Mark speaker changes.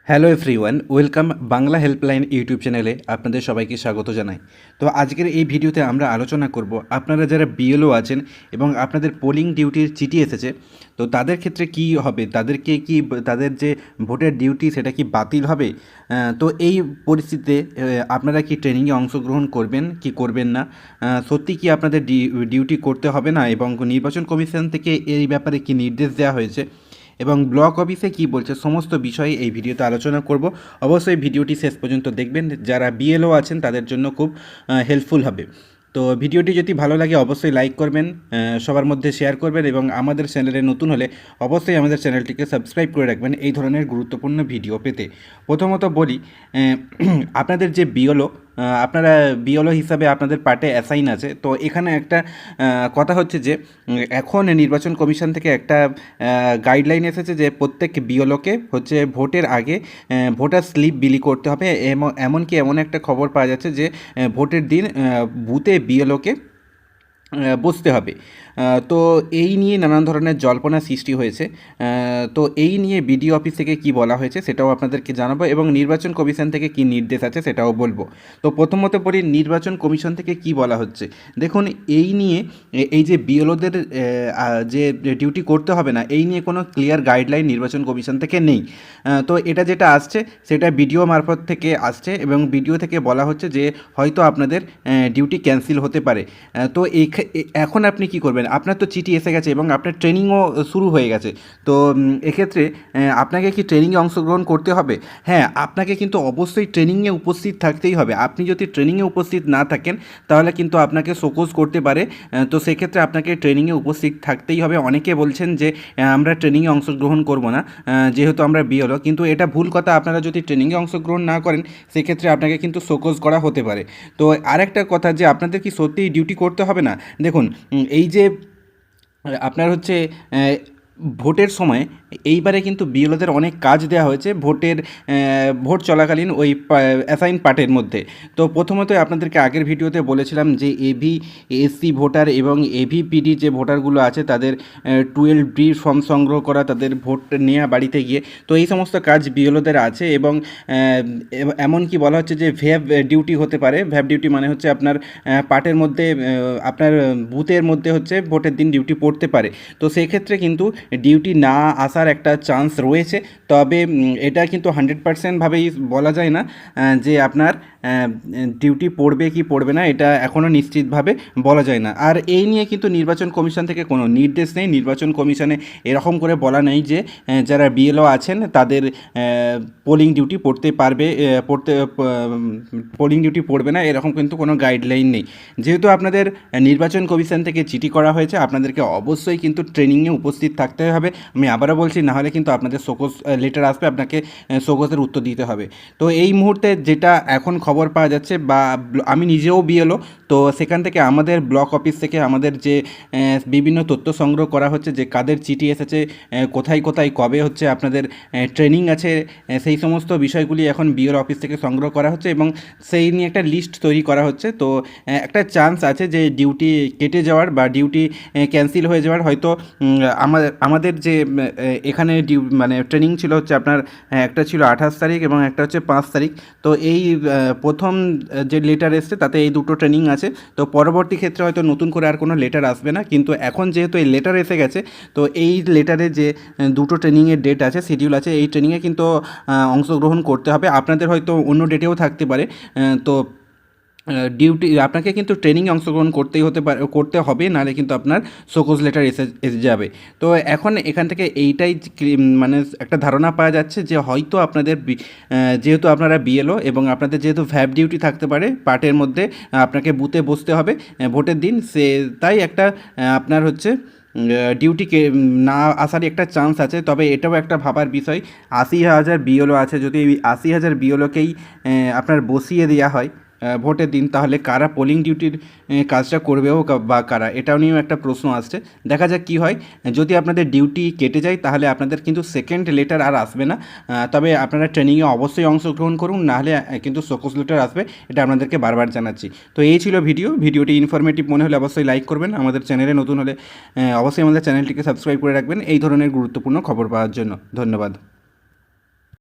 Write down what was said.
Speaker 1: Hello everyone, welcome Bangla helpline YouTube চ্যানেলে আপনাদের সবাইকে স্বাগত জানাই। তো আজকের এই ভিডিওতে আমরা আলোচনা করব আপনারা যারা বিএলও আছেন এবং আপনাদের পোলিং ডিউটির চিঠি এসেছে, তো তাদের ক্ষেত্রে কি হবে, তাদেরকে কি তাদের যে ভোটের ডিউটি সেটা কি বাতিল হবে। তো এই পরিস্থিতিতে আপনারা কি ট্রেনিংয়ে অংশগ্রহণ করবেন কি করবেন না, সত্যি কি আপনাদের ডিউটি করতে হবে না, এবং নির্বাচন কমিশন থেকে এই ব্যাপারে কি নির্দেশ দেওয়া হয়েছে এবং ব্লক অফিসে কী বলছে, সমস্ত বিষয়ে এই ভিডিওতে আলোচনা করব। অবশ্যই ভিডিওটি শেষ পর্যন্ত দেখবেন, যারা বিএলও আছেন তাদের জন্য খুব হেল্পফুল হবে। তো ভিডিওটি যদি ভালো লাগে অবশ্যই লাইক করবেন, সবার মধ্যে শেয়ার করবেন এবং আমাদের চ্যানেলে নতুন হলে অবশ্যই আমাদের চ্যানেলটিকে সাবস্ক্রাইব করে রাখবেন এই ধরনের গুরুত্বপূর্ণ ভিডিও পেতে। প্রথমত বলি, আপনাদের যে বিএলও, আপনারা বিএলও হিসাবে আপনাদের পার্টে অ্যাসাইন আছে। তো এখানে একটা কথা হচ্ছে যে এখন নির্বাচন কমিশন থেকে একটা গাইডলাইন এসেছে যে প্রত্যেক বিএলওকে হচ্ছে ভোটের আগে ভোটার স্লিপ বিলি করতে হবে। এমনকি এমন একটা খবর পাওয়া যাচ্ছে যে ভোটের দিন বুথে বিএলওকে বসতে হবে। তো এই নিয়ে নানান ধরনের জল্পনা সৃষ্টি হয়েছে। তো এই নিয়ে বিডিও অফিস থেকে কি বলা হয়েছে সেটাও আপনাদেরকে জানাবো এবং নির্বাচন কমিশন থেকে কি নির্দেশ আছে সেটাও বলবো। তো প্রথমত পড়ি নির্বাচন কমিশন থেকে কি বলা হচ্ছে। দেখুন, এই নিয়ে এই যে বিএলওদের যে ডিউটি করতে হবে না, এই নিয়ে কোনো ক্লিয়ার গাইডলাইন নির্বাচন কমিশন থেকে নেই। তো এটা যেটা আসছে সেটা বিডিও মারফত থেকে আসছে এবং বিডিও থেকে বলা হচ্ছে যে হয়তো আপনাদের ডিউটি ক্যান্সেল হতে পারে। তো এখন আপনি কি করবেন, আপনার তো চিঠি এসে গেছে এবং আপনার ট্রেনিংও শুরু হয়ে গেছে। তো এক্ষেত্রে আপনাকে কি ট্রেনিংয়ে অংশগ্রহণ করতে হবে? হ্যাঁ, আপনাকে কিন্তু অবশ্যই ট্রেনিংয়ে উপস্থিত থাকতেই হবে। আপনি যদি ট্রেনিংয়ে উপস্থিত না থাকেন তাহলে কিন্তু আপনাকে শোকজ করতে পারে। তো সেক্ষেত্রে আপনাকে ট্রেনিংয়ে উপস্থিত থাকতেই হবে। অনেকে বলছেন যে আমরা ট্রেনিংয়ে অংশগ্রহণ করব না যেহেতু আমরা বিএলও, কিন্তু এটা ভুল কথা। আপনারা যদি ট্রেনিংয়ে অংশগ্রহণ না করেন সেক্ষেত্রে আপনাকে কিন্তু শোকজ করা হতে পারে। তো আরেকটা কথা, যে আপনাদের কি সত্যিই ডিউটি করতে হবে না। দেখুন, এই যে আপনার হচ্ছে ভোটের সময় এইবারে কিন্তু বিএলওদের অনেক কাজ দেওয়া হয়েছে ভোট চলাকালীন ওই অ্যাসাইন পার্টের মধ্যে। তো প্রথমত আপনাদেরকে আগের ভিডিওতে বলেছিলাম যে এভি এসসি ভোটার এবং এভিপিডি যে ভোটারগুলো আছে তাদের 12B ফর্ম সংগ্রহ করা, তাদের ভোট নেওয়া বাড়িতে গিয়ে। তো এই সমস্ত কাজ বিএলওদের আছে এবং এমনকি বলা হচ্ছে যে ভ্যাব ডিউটি হতে পারে। ভ্যাব ডিউটি মানে হচ্ছে আপনার পার্টের মধ্যে, আপনার বুথের মধ্যে হচ্ছে ভোটের দিন ডিউটি পড়তে পারে। তো সেক্ষেত্রে কিন্তু ডিউটি না আসার একটা চান্স রয়েছে। তবে এটা কিন্তু 100% ভাবেই বলা যায় না যে আপনার ডিউটি পড়বে কি পড়বে না, এটা এখনও নিশ্চিতভাবে বলা যায় না। আর এই নিয়ে কিন্তু নির্বাচন কমিশন থেকে কোনো নির্দেশ নেই। নির্বাচন কমিশনে এরকম করে বলা নেই যে যারা বিএলও আছেন তাদের পোলিং ডিউটি পড়তে পারবে, পোলিং ডিউটি পড়বে না, এরকম কিন্তু কোনো গাইডলাইন নেই। যেহেতু আপনাদের নির্বাচন কমিশন থেকে চিঠি করা হয়েছে, আপনাদেরকে অবশ্যই কিন্তু ট্রেনিংয়ে উপস্থিত থাকতে হবে। আমি আবারও বলছি, নাহলে কিন্তু আপনাদের শোকজ লেটার আসবে, আপনাকে শোকজের উত্তর দিতে হবে। তো এই মুহূর্তে যেটা এখন খবর পাওয়া যাচ্ছে, বা আমি নিজেও বিএলও, তো সেখান থেকে আমাদের ব্লক অফিস থেকে আমাদের যে বিভিন্ন তথ্য সংগ্রহ করা হচ্ছে যে কাদের চিঠি এসেছে, কোথায় কোথায় কবে হচ্ছে আপনাদের ট্রেনিং আছে, সেই সমস্ত বিষয়গুলি এখন বিএলও অফিস থেকে সংগ্রহ করা হচ্ছে এবং সেই নিয়ে একটা লিস্ট তৈরি করা হচ্ছে। তো একটা চান্স আছে যে ডিউটি কেটে যাওয়ার বা ডিউটি ক্যান্সেল হয়ে যাওয়ার। হয়তো আমাদের যে এখানে মানে ট্রেনিং ছিল হচ্ছে আপনার, একটা ছিল 28 তারিখ এবং একটা হচ্ছে 5 তারিখ। তো এই প্রথম যে লেটার এসছে তাতে এই দুটো ট্রেনিং আছে। তো পরবর্তী ক্ষেত্রে হয়তো নতুন করে আর কোনো লেটার আসবে না, কিন্তু এখন যেহেতু এই লেটার এসে গেছে, তো এই লেটারে যে দুটো ট্রেনিংয়ের ডেট আছে, শিডিউল আছে, এই ট্রেনিংয়ে কিন্তু অংশগ্রহণ করতে হবে। আপনাদের হয়তো অন্য ডেটেও থাকতে পারে। তো ডিউটি আপনাকে কিন্তু ট্রেনিংয়ে অংশগ্রহণ করতে হবে, নাহলে কিন্তু আপনার শোকজ লেটার এসে যাবে। তো এখন এখান থেকে এইটাই মানে একটা ধারণা পাওয়া যাচ্ছে যে হয়তো আপনাদের যেহেতু আপনারা বিএলও এবং আপনাদের যেহেতু ভ্যাব ডিউটি থাকতে পারে পার্টের মধ্যে, আপনাকে বুথে বসতে হবে ভোটের দিন, তাই একটা আপনার হচ্ছে ডিউটিকে না আসারই একটা চান্স আছে। তবে এটাও একটা ভাবার বিষয়, 80,000 বিএলও আছে, যদি এই 80,000 বিএলওকেই আপনার বসিয়ে দেওয়া হয় ভোটের দিন, তাহলে কারা পোলিং ডিউটির কাজটা করবেও বা কারা, এটাও নিয়েও একটা প্রশ্ন আসছে। দেখা যাক কী হয়। যদি আপনাদের ডিউটি কেটে যায় তাহলে আপনাদের কিন্তু সেকেন্ড লেটার আর আসবে না। তবে আপনারা ট্রেনিংয়ে অবশ্যই অংশগ্রহণ করুন, নাহলে কিন্তু শোকজ লেটার আসবে, এটা আপনাদেরকে বারবার জানাচ্ছি। তো এই ছিল ভিডিওটি ইনফরমেটিভ মনে হলে অবশ্যই লাইক করবেন। আমাদের চ্যানেলে নতুন হলে অবশ্যই আমাদের চ্যানেলটিকে সাবস্ক্রাইব করে রাখবেন এই ধরনের গুরুত্বপূর্ণ খবর পাওয়ার জন্য। ধন্যবাদ।